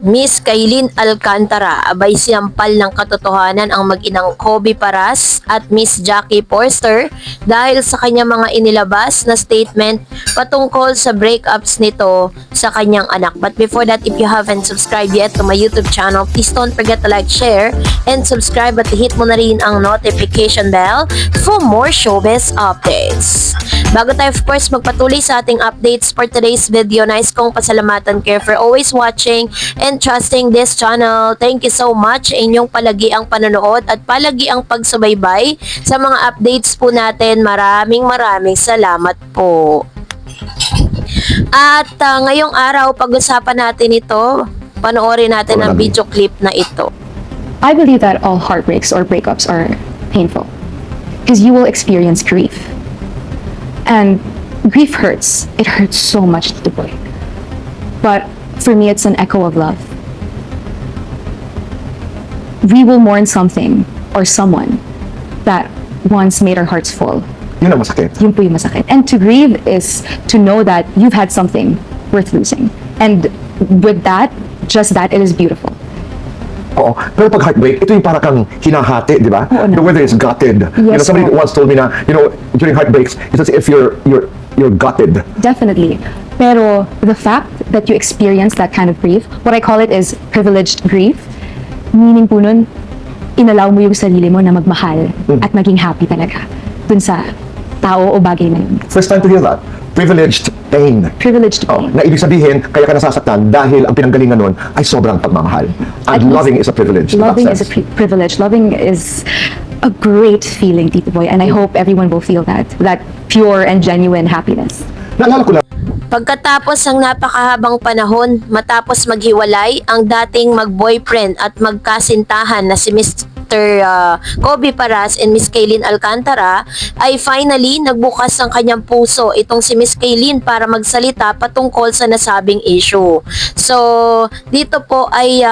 Miss Kailin Alcantara, abay sinampal ng katotohanan ang mag-inang Kobe Paras at Miss Jackie Forster dahil sa kanyang mga inilabas na statement patungkol sa breakups nito sa kanyang anak. But before that, if you haven't subscribed yet to my YouTube channel, please don't forget to like, share, and subscribe at hit mo na rin ang notification bell for more showbiz updates. Bago tayo of course magpatuloy sa ating updates for today's video, nais kong pasalamatan kayo for always watching and trusting this channel. Thank you so much. Inyong palagi ang panonood at palagi ang pagsubaybay sa mga updates po natin. Maraming salamat po. At ngayong araw, pag-usapan natin ito. Panoorin natin ang video clip na ito. I believe that all heartbreaks or breakups are painful because you will experience grief. And grief hurts. It hurts so much to boy. But for me, it's an echo of love. We will mourn something or someone that once made our hearts full. Yun ang masakit. Yun po yung masakit. And to grieve is to know that you've had something worth losing. And with that, just that, it is beautiful. Oo. Pero pag heartbreak, ito yung parang kang hinahati, di ba? Oo na. The weather is gutted. Yes, somebody po. once told me na, during heartbreaks, it's as if you're gutted. Definitely. Pero the fact that you experience that kind of grief, what I call it is privileged grief, meaning po nun, inalaw mo yung sarili mo na magmahal at maging happy talaga dun sa tao o bagay na yun. First time to hear that. Privileged pain. Privileged pain. Na ibig sabihin, kaya ka nasasaktan dahil ang pinanggalingan nun ay sobrang pagmamahal. At And least loving is a privilege. Loving is a privilege. Loving is a great feeling, Tito Boy, and I hope everyone will feel that pure and genuine happiness. Naalala ko lang, Pagkatapos ng napakahabang panahon, matapos maghiwalay, ang dating mag-boyfriend at magkasintahan na si Mr. Kobe Paras and Miss Kailin Alcantara ay finally nagbukas ng kanyang puso itong si Miss Kailin para magsalita patungkol sa nasabing issue. So, dito po ay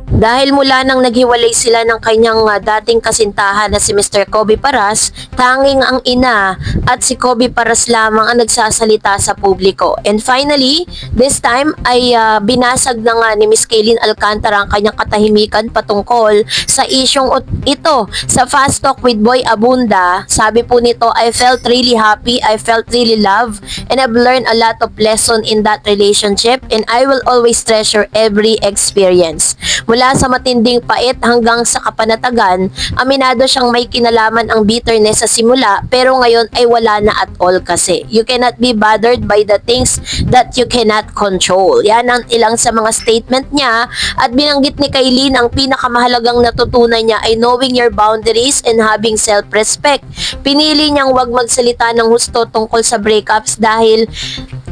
dahil mula nang naghiwalay sila ng kanyang dating kasintahan na si Mr. Kobe Paras, tanging ang ina at si Kobe Paras lamang ang nagsasalita sa publiko. And finally, this time ay binasag na nga ni Miss Kailin Alcantara ang kanyang katahimikan patungkol sa isyong ito. Sa Fast Talk with Boy Abunda, sabi po nito, I felt really happy, I felt really loved, and I've learned a lot of lesson in that relationship, and I will always treasure every experience. Mula sa matinding pait hanggang sa kapanatagan, aminado siyang may kinalaman ang bitterness sa simula, pero ngayon ay wala na at all kasi. You cannot be bothered by the things that you cannot control. Yan ang ilang sa mga statement niya, at binanggit ni Kailin ang pinakamahalagang natutunan niya ay knowing your boundaries and having self-respect. Pinili niyang wag magsalita ng husto tungkol sa breakups dahil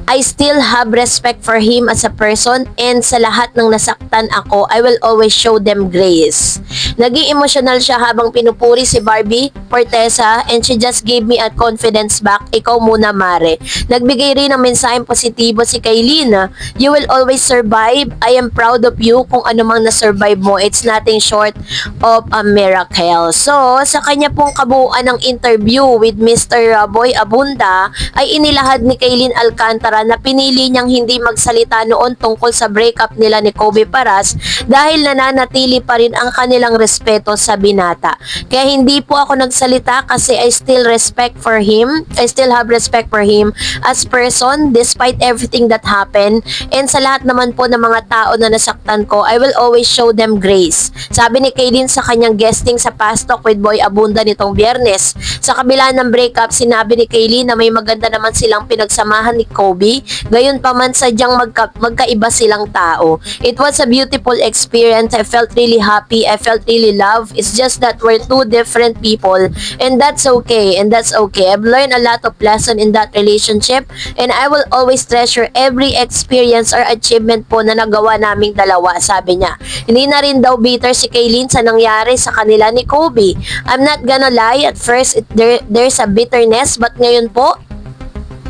I still have respect for him as a person, and sa lahat ng nasaktan ako, I will always show them grace. Naging emotional siya habang pinupuri si Barbie Fortesa, and she just gave me a confidence back. Ikaw muna, Mare. Nagbigay rin ng mensaheng positibo si Kailin. You will always survive. I am proud of you kung ano mang na-survive mo. It's nothing short of a miracle. So, sa kanya pong kabuuan ng interview with Mr. Boy Abunda, ay inilahad ni Kailin Alcantara na pinili niyang hindi magsalita noon tungkol sa breakup nila ni Kobe Paras dahil nananatili pa rin ang kanilang respeto sa binata. Kaya hindi po ako nagsalita kasi I still respect for him. I still have respect for him as person despite everything that happened. And sa lahat naman po ng mga tao na nasaktan ko, I will always show them grace. Sabi ni Kailin sa kanyang guesting sa Fast Talk with Boy Abunda nitong Biyernes. Sa kabila ng breakup, sinabi ni Kailin na may maganda naman silang pinagsamahan ni Kobe. Gayon pa man sadyang magkaiba silang tao. It was a beautiful experience. I felt really happy. I felt really loved. It's just that we're two different people, and that's okay. And that's okay. I've learned a lot of lesson in that relationship, and I will always treasure every experience or achievement po na nagawa naming dalawa, sabi niya. Hindi na rin daw bitter si Kailin sa nangyari sa kanila ni Kobe. I'm not gonna lie, at first there's a bitterness, but ngayon po,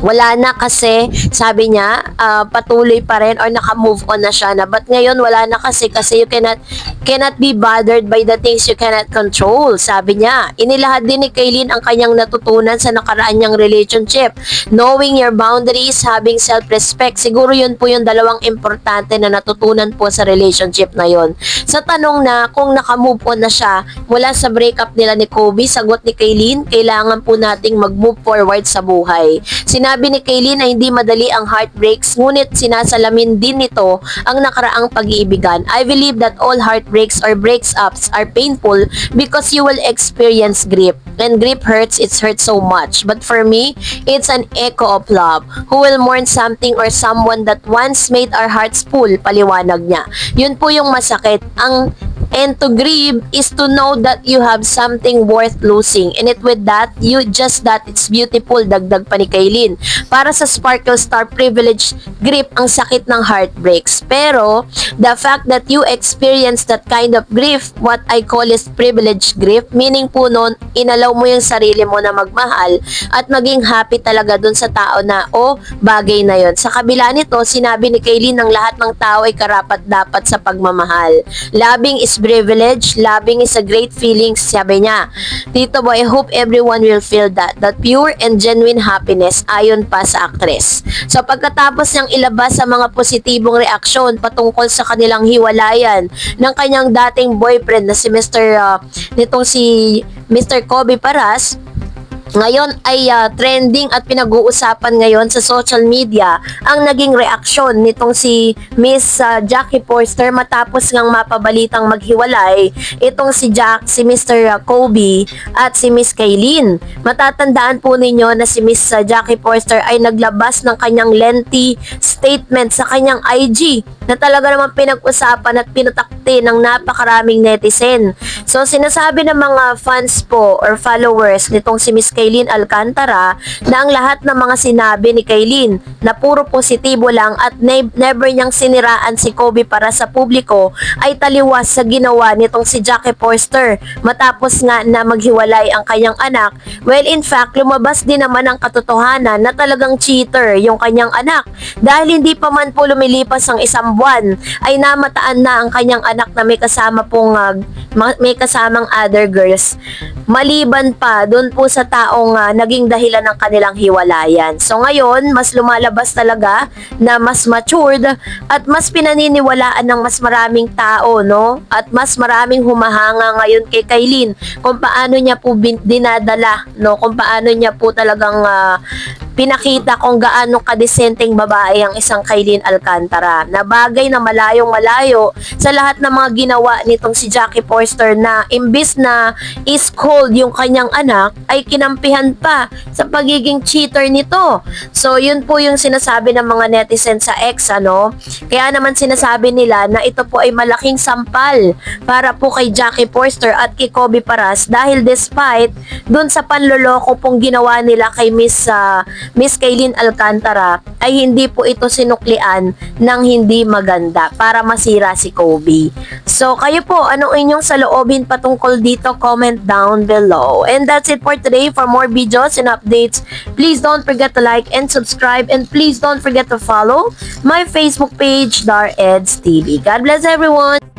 Wala na kasi, sabi niya, patuloy pa rin or naka-move on na siya na. But ngayon, wala na kasi you cannot be bothered by the things you cannot control. Sabi niya, inilahad din ni Kaylin ang kanyang natutunan sa nakaraan niyang relationship. Knowing your boundaries, having self-respect. Siguro yun po yung dalawang importante na natutunan po sa relationship na yon. Sa tanong na kung naka-move on na siya mula sa breakup nila ni Kobe, sagot ni Kaylin, kailangan po nating mag-move forward sa buhay. Sinabi ni Kaylin na hindi madali ang heartbreaks, ngunit sinasalamin din nito ang nakaraang pag-iibigan. I believe that all heartbreaks or breaks-ups are painful because you will experience grief. When grief hurts, it hurts so much. But for me, it's an echo of love. Who will mourn something or someone that once made our hearts full, paliwanag niya. Yun po yung masakit. And to grieve is to know that you have something worth losing. And with that, it's beautiful, dagdag pa ni Kaylin. Para sa Sparkle Star Privilege grief, ang sakit ng heartbreaks. Pero, the fact that you experience that kind of grief, what I call is privilege grief, meaning po nun, inalaw mo yung sarili mo na magmahal at maging happy talaga dun sa tao na, bagay na yon. Sa kabila nito, sinabi ni Kaylin ng lahat ng tao ay karapat-dapat sa pagmamahal. Loving is privilege, loving is a great feeling, sabi niya. Tito Boy, I hope everyone will feel that pure and genuine happiness, ayon pa sa aktres. So pagkatapos niyang ilabas sa mga positibong reaksyon patungkol sa kanilang hiwalayan ng kanyang dating boyfriend na si Mr. Kobe Paras, ngayon ay trending at pinag-uusapan ngayon sa social media ang naging reaksyon nitong si Miss Jackie Forster matapos ngang mapabalitang maghiwalay itong si Mr. Kobe at si Miss Kaylin. Matatandaan po ninyo na si Miss Jackie Forster ay naglabas ng kanyang lengthy statement sa kanyang IG na talaga naman pinag-usapan at pinutakti ng napakaraming netizen. So sinasabi ng mga fans po or followers nitong si Miss Kaylin Alcantara na ang lahat ng mga sinabi ni Kaylin na puro positibo lang at never niyang siniraan si Kobe para sa publiko ay taliwas sa ginawa nitong si Jackie Forster matapos nga na maghiwalay ang kanyang anak. Well, in fact, lumabas din naman ang katotohanan na talagang cheater yung kanyang anak dahil hindi pa man po lumilipas ang isang buwan ay namataan na ang kanyang anak na may kasamang other girls. Maliban pa doon po sa taong naging dahilan ng kanilang hiwalayan. So ngayon, mas lumalabas talaga na mas matured at mas pinaniniwalaan ng mas maraming tao, no? At mas maraming humahanga ngayon kay Kaylin kung paano niya po dinadala, no? Kung paano niya po talagang pinakita kung gaano kadesenteng babae ang isang Kaylin Alcantara na bagay na malayong malayo sa lahat ng mga ginawa nitong si Jackie Forster na imbis na is cold yung kanyang anak ay kinampihan pa sa pagiging cheater nito. So yun po yung sinasabi ng mga netizen sa X, ano? Kaya naman sinasabi nila na ito po ay malaking sampal para po kay Jackie Forster at kay Kobe Paras dahil despite dun sa panloloko pong ginawa nila kay Miss Kaylin Alcantara ay hindi po ito sinuklian ng hindi maganda para masira si Kobe. So kayo po, anong inyong saloobin patungkol dito? Comment down below. And that's it for today. For more videos and updates, please don't forget to like and subscribe, and please don't forget to follow my Facebook page, Dar Eds TV. God bless everyone!